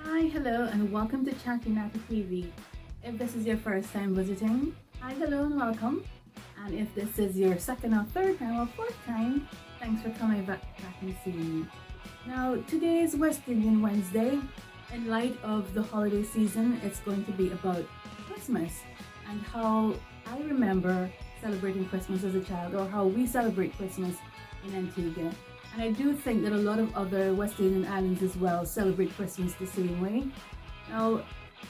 Hi, hello, and welcome to Chatting Nappy TV. If this is your first time visiting, hi, hello, and welcome. And if this is your second or third time or fourth time, thanks for coming back and seeing me. Now, today is West Indian Wednesday. In light of the holiday season, it's going to be about Christmas and how I remember celebrating Christmas as a child, or how we celebrate Christmas in Antigua. And I do think that a lot of other West Indian islands as well celebrate Christmas the same way. Now,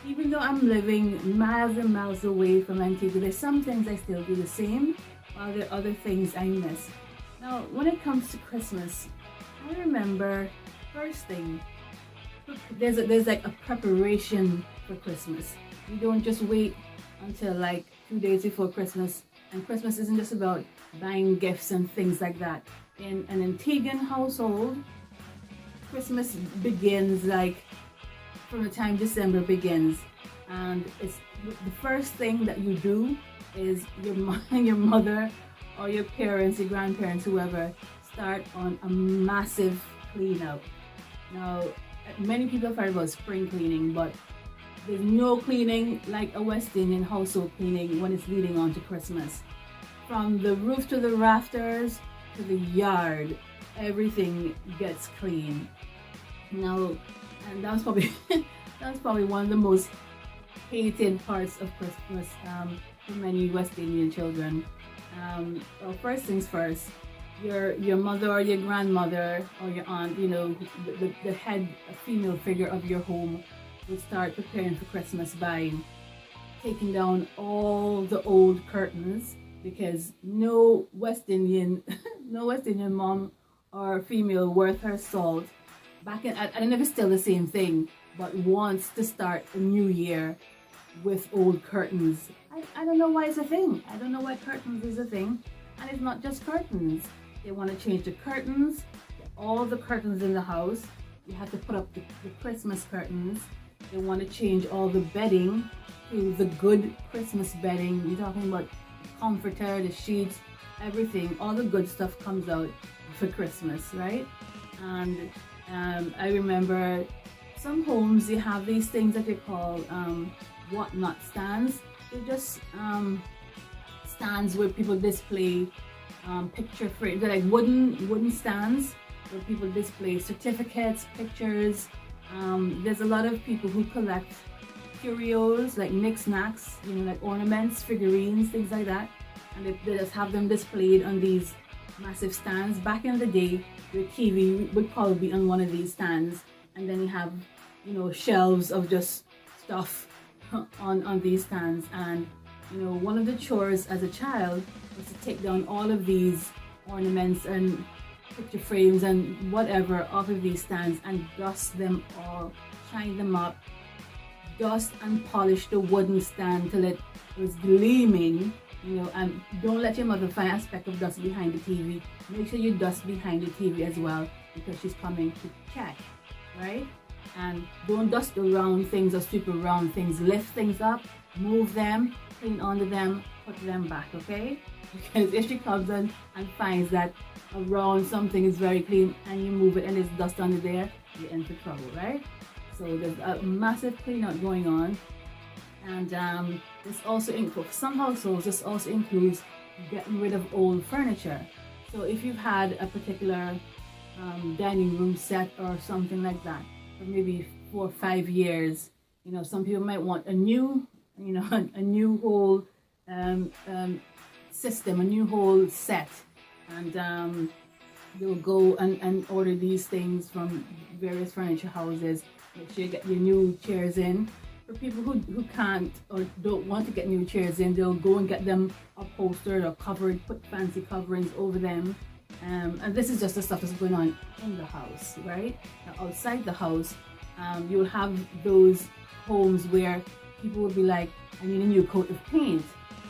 even though I'm living miles and miles away from Antigua, there's some things I still do the same, while there are other things I miss. Now, when it comes to Christmas, I remember first thing, there's like a preparation for Christmas. You don't just wait until like 2 days before Christmas, and Christmas isn't just about buying gifts and things like that. In an Antiguan household, Christmas begins like from the time December begins, and it's the first thing that you do is your mother or your parents, your grandparents, whoever, start on a massive clean out. Now, many people have heard about spring cleaning, but there's no cleaning like a West Indian household cleaning when it's leading on to Christmas. From the roof to the rafters to the yard, everything gets clean. Now, and that's probably that's probably one of the most hated parts of Christmas for many West Indian children. Well, first things first, your mother or your grandmother or your aunt, the head female figure of your home, will start preparing for Christmas by taking down all the old curtains, because no West Indian mom or female worth her salt, I don't know if it's still the same thing, but wants to start a new year with old curtains. I don't know why it's a thing. I don't know why curtains is a thing. And it's not just curtains. They want to change the curtains, all the curtains in the house. You have to put up the Christmas curtains. They want to change all the bedding to the good Christmas bedding. You're talking about comforter, the sheets, everything, all the good stuff comes out for Christmas, right? And I remember some homes, you have these things that they call whatnot stands. They're just stands where people display picture frames. They're like wooden stands where people display certificates, pictures. There's a lot of people who collect curios, like knickknacks, like ornaments, figurines, things like that, and they just have them displayed on these massive stands. Back in the day, your TV would probably be on one of these stands, and then you have shelves of just stuff on these stands. And one of the chores as a child was to take down all of these ornaments and picture frames and whatever off of these stands and dust them all, shine them up, dust and polish the wooden stand till it was gleaming, and don't let your mother find a speck of dust behind the TV. Make sure you dust behind the TV as well, because she's coming to check, right? And don't dust the round things or super round things. Lift things up, move them, clean under them, put them back, okay? Because if she comes in and finds that around something is very clean and you move it and there's dust under there, you're in for trouble, right? So there's a massive clean out going on. And this also for some households, this also includes getting rid of old furniture. So if you've had a particular dining room set or something like that for maybe 4 or 5 years, some people might want a new whole system, a new whole set, and they'll go and order these things from various furniture houses. Make sure you get your new chairs in. For people who can't or don't want to get new chairs in, they'll go and get them upholstered or covered, put fancy coverings over them. And this is just the stuff that's going on in the house, right? Now, outside the house, you'll have those homes where people will be like, I need a new coat of paint.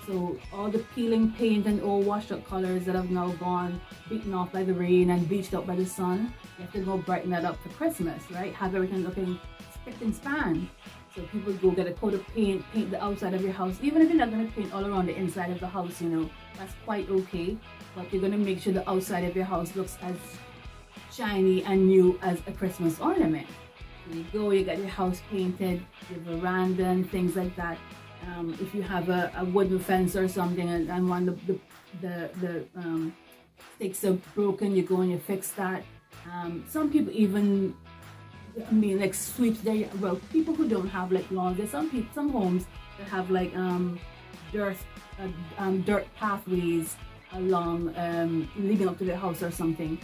So all the peeling paint and old washed up colors that have now gone, beaten off by the rain and bleached out by the sun, you have to go brighten that up for Christmas, right? Have everything looking spick and span. So people go get a coat of paint the outside of your house. Even if you're not going to paint all around the inside of the house, that's quite okay. But you're going to make sure the outside of your house looks as shiny and new as a Christmas ornament. you go, you get your house painted, your veranda and things like that. If you have a wooden fence or something, and one of the sticks are broken, you go and you fix that. Some people even, like sweeps their, well, people who don't have like lawns, there's some homes that have like dirt dirt pathways along, leading up to their house or something,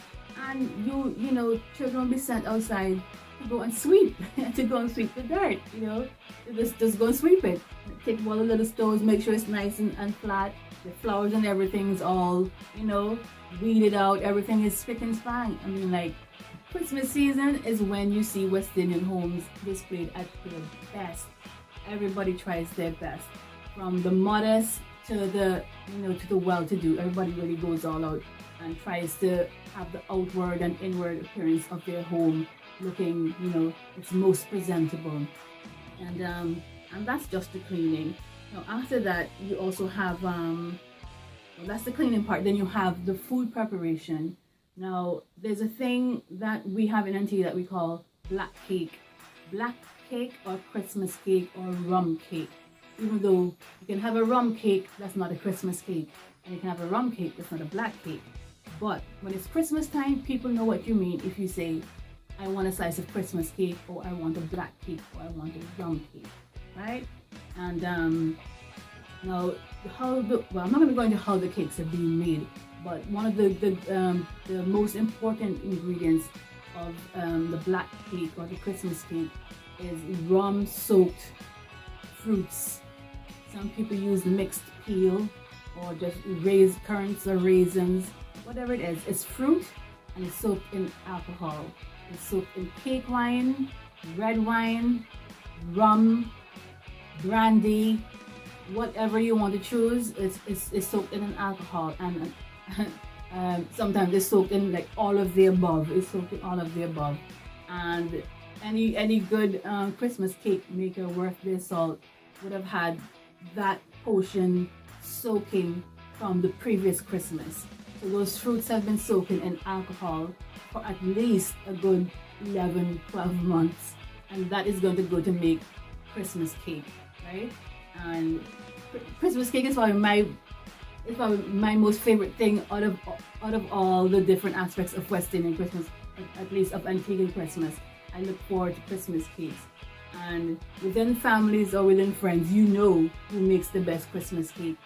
and you know, children will be sent outside to go and sweep to go and sweep the dirt, you know, just go and sweep it, take all the little stones, make sure it's nice and flat, the flowers and everything's all, you know, weeded out, everything is spick and span. I mean, like, Christmas season is when you see West Indian homes displayed at their best. Everybody tries their best, from the modest to the, you know, to the well-to-do. Everybody really goes all out and tries to have the outward and inward appearance of their home looking, you know, its most presentable. And that's just the cleaning. Now after that, you also have well, that's the cleaning part. Then you have the food preparation. Now there's a thing that we have in Antigua that we call black cake. Black cake or Christmas cake or rum cake. Even though you can have a rum cake, that's not a Christmas cake. And you can have a rum cake, that's not a black cake. But when it's Christmas time, people know what you mean if you say, I want a slice of Christmas cake, or I want a black cake, or I want a rum cake, right? And now, well, I'm not going to go into how the cakes are being made, but one of the most important ingredients of the black cake or the Christmas cake is rum-soaked fruits. Some people use mixed peel or just currants or raisins, whatever it is. It's fruit and it's soaked in alcohol. It's soaked in cake wine, red wine, rum, brandy, whatever you want to choose. It's soaked in an alcohol, and sometimes it's soaked in like all of the above. It's soaked in all of the above. And any good Christmas cake maker worth their salt would have had that potion soaking from the previous Christmas. So those fruits have been soaking in alcohol for at least a good 11-12 months, and that is going to go to make Christmas cake, right? And Christmas cake is probably my most favorite thing out of all the different aspects of West Indian Christmas, at least of Antiguan Christmas. I look forward to Christmas cakes, and within families or within friends, you know who makes the best Christmas cake.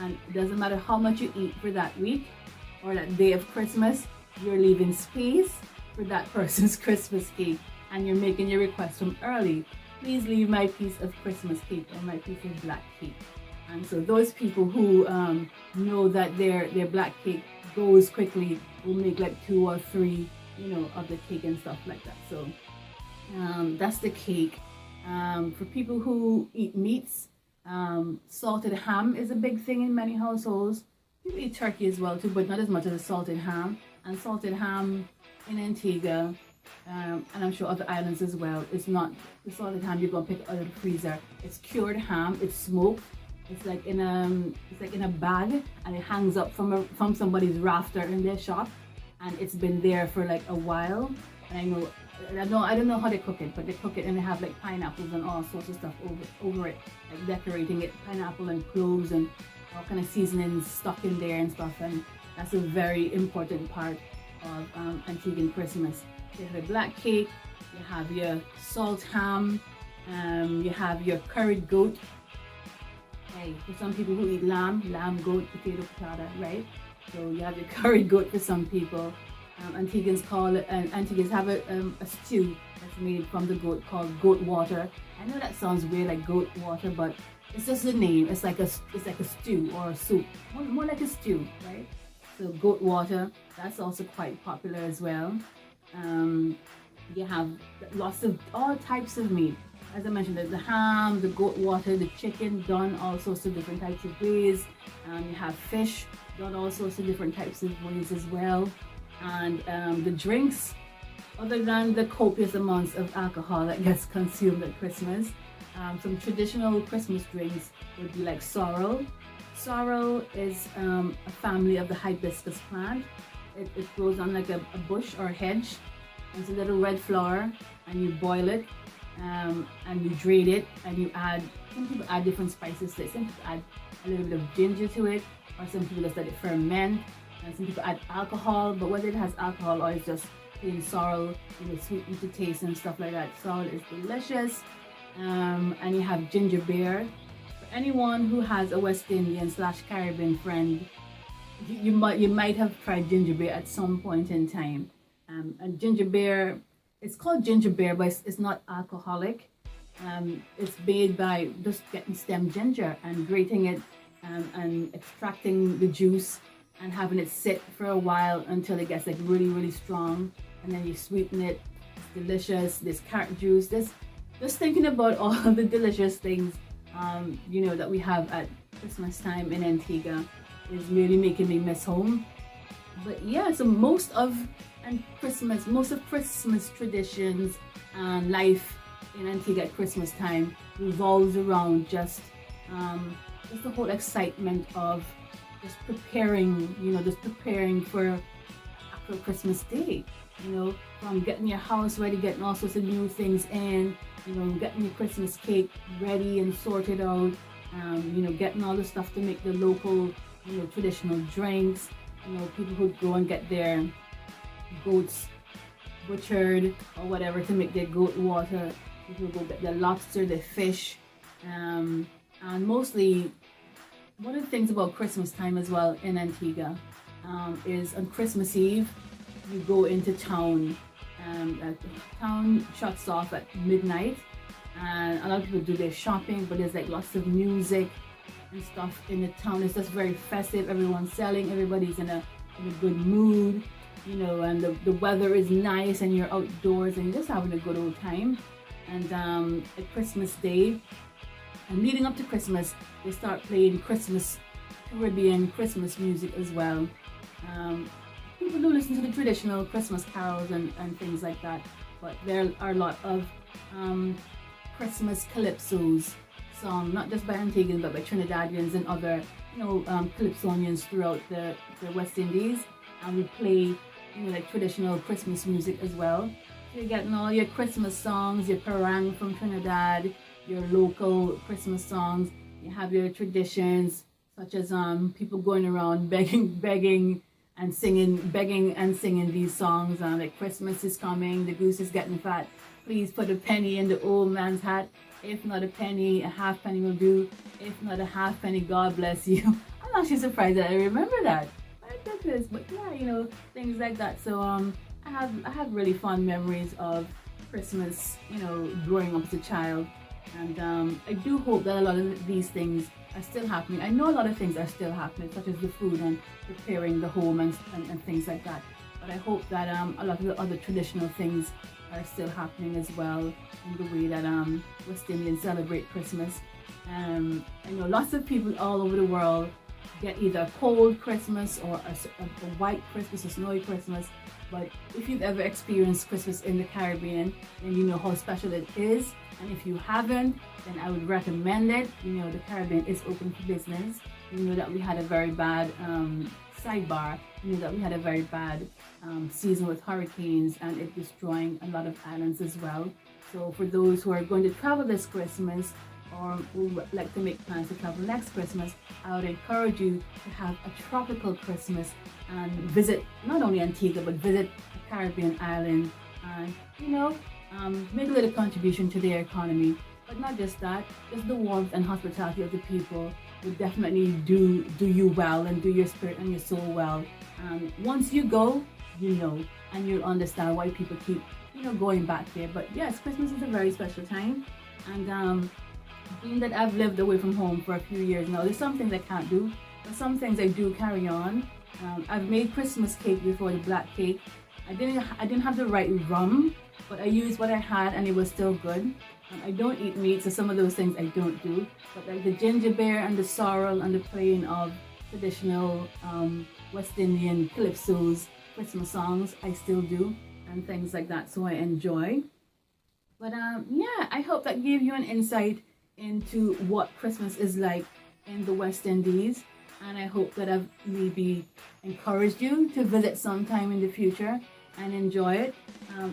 And it doesn't matter how much you eat for that week or that day of Christmas, you're leaving space for that person's Christmas cake, and you're making your request from early. Please leave my piece of Christmas cake or my piece of black cake. And so those people who know that their black cake goes quickly will make like 2 or 3, you know, of the cake and stuff like that. So that's the cake. For people who eat meats, salted ham is a big thing in many households. People eat turkey as well too, but not as much as a salted ham. And salted ham in Antigua, and I'm sure other islands as well, it's not the salted ham you're gonna pick out of the freezer. It's cured ham. It's smoked. It's like in a bag, and it hangs up from somebody's rafter in their shop, and it's been there for like a while. And I don't know how they cook it, but they cook it and they have like pineapples and all sorts of stuff over it, like decorating it, pineapple and cloves and all kind of seasonings stuck in there and stuff. And that's a very important part of Antiguan Christmas. You have a black cake, you have your salt ham, you have your curried goat. Hey, for some people who eat lamb, goat, potato, patata, right? So you have your curried goat for some people. Antiguans call it, Antiguans have a stew that's made from the goat called goat water. I know that sounds weird, like goat water, but it's just the name. It's like a stew or a soup, more like a stew, right? So goat water, that's also quite popular as well. You have lots of all types of meat. As I mentioned, the ham, the goat water, the chicken done all sorts of different types of ways. You have fish done all sorts of different types of ways as well. And the drinks, other than the copious amounts of alcohol that gets consumed at Christmas, some traditional Christmas drinks would be like sorrel. Sorrel is a family of the hibiscus plant. It grows on like a bush or a hedge, It's a little red flour, and you boil it, and you drain it, and you add, some people add different spices to it. Some people add a little bit of ginger to it, or some people just let it ferment, and some people add alcohol, but whether it has alcohol or it's just plain sorrel, sweetened to taste and stuff like that. Sorrel is delicious. And you have ginger beer. For anyone who has a West Indian / Caribbean friend, you might have tried ginger beer at some point in time. And ginger beer, it's called ginger beer, but it's not alcoholic. It's made by just getting stem ginger and grating it, and extracting the juice and having it sit for a while until it gets like really, really strong. And then you sweeten it. It's delicious. There's carrot juice. Just thinking about all of the delicious things, that we have at Christmas time in Antigua is really making me miss home. But yeah, so most of Christmas traditions and life in Antigua at Christmas time revolves around just the whole excitement of just preparing for actual Christmas Day. From getting your house ready, getting all sorts of new things in, getting your Christmas cake ready and sorted out, getting all the stuff to make the local, traditional drinks. People who go and get their goats butchered or whatever to make their goat water. People go get their lobster, their fish, and mostly one of the things about Christmas time as well in Antigua is on Christmas Eve you go into town. The town shuts off at midnight, and a lot of people do their shopping, but there's like lots of music and stuff in the town. It's just very festive. Everyone's selling, everybody's in a good mood, and the weather is nice, and you're outdoors and you're just having a good old time. And at Christmas Day and leading up to Christmas, they start playing Caribbean Christmas music as well. People do listen to the traditional Christmas carols and things like that, but there are a lot of Christmas calypsos sung, not just by Antiguans but by Trinidadians and other calypsonians throughout the West Indies, and we play like traditional Christmas music as well. So you're getting all your Christmas songs, your parang from Trinidad, your local Christmas songs. You have your traditions such as people going around begging and singing these songs, like Christmas is coming, the goose is getting fat, please put a penny in the old man's hat, if not a penny, a half penny will do, if not a half penny, God bless you. I'm actually surprised that I remember that. I did this, but yeah, things like that. So I have really fond memories of Christmas, growing up as a child, and I do hope that a lot of these things are still happening. I know a lot of things are still happening, such as the food and preparing the home and things like that. But I hope that a lot of the other traditional things are still happening as well in the way that West Indians celebrate Christmas. I know lots of people all over the world get either a cold Christmas or a white Christmas, a snowy Christmas. But if you've ever experienced Christmas in the Caribbean, then you know how special it is. And if you haven't, then I would recommend it. The Caribbean is open for business. That we had a very bad sidebar. That we had a very bad season with hurricanes, and it destroying a lot of islands as well. So for those who are going to travel this Christmas, or who would like to make plans to travel next Christmas, I would encourage you to have a tropical Christmas and visit not only Antigua but visit a Caribbean island, and make a little contribution to their economy. But not just that, just the warmth and hospitality of the people will definitely do you well and do your spirit and your soul well. Once you go, and you'll understand why people keep going back there. But yes, Christmas is a very special time, and being that I've lived away from home for a few years now, there's some things I can't do, but some things I do carry on. I've made Christmas cake before, the black cake. I didn't have the right rum, but I used what I had and it was still good. I don't eat meat, so some of those things I don't do. But like the ginger beer and the sorrel and the playing of traditional West Indian calypsos, Christmas songs, I still do, and things like that. So I enjoy. But yeah, I hope that gave you an insight into what Christmas is like in the West Indies, and I hope that I've maybe encouraged you to visit sometime in the future and enjoy it.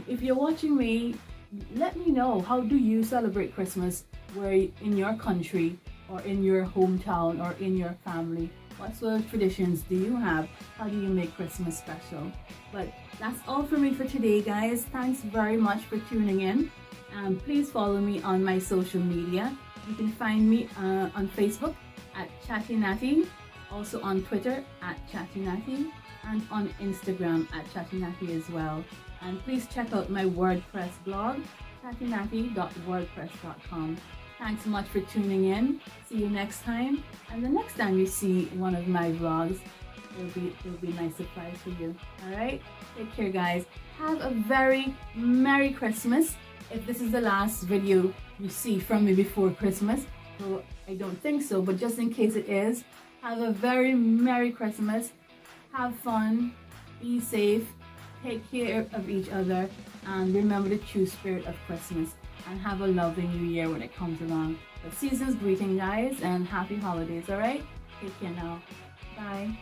If you're watching me, let me know, how do you celebrate Christmas where in your country or in your hometown or in your family? What sort of traditions do you have? How do you make Christmas special? But that's all for me for today, guys. Thanks very much for tuning in. Please follow me on my social media. You can find me on Facebook at Chatty Natty, also on Twitter at Chatty Natty, and on Instagram at Chatty Natty as well. And please check out my WordPress blog, chattynatty.wordpress.com. Thanks so much for tuning in. See you next time. And the next time you see one of my vlogs, it'll be a nice surprise for you. Alright? Take care, guys. Have a very Merry Christmas. If this is the last video you see from me before Christmas, so I don't think so, but just in case it is, have a very Merry Christmas. Have fun. Be safe. Take care of each other. And remember the true spirit of Christmas. And have a lovely new year when it comes along. But season's greeting, guys, and happy holidays, alright? Take care now. Bye.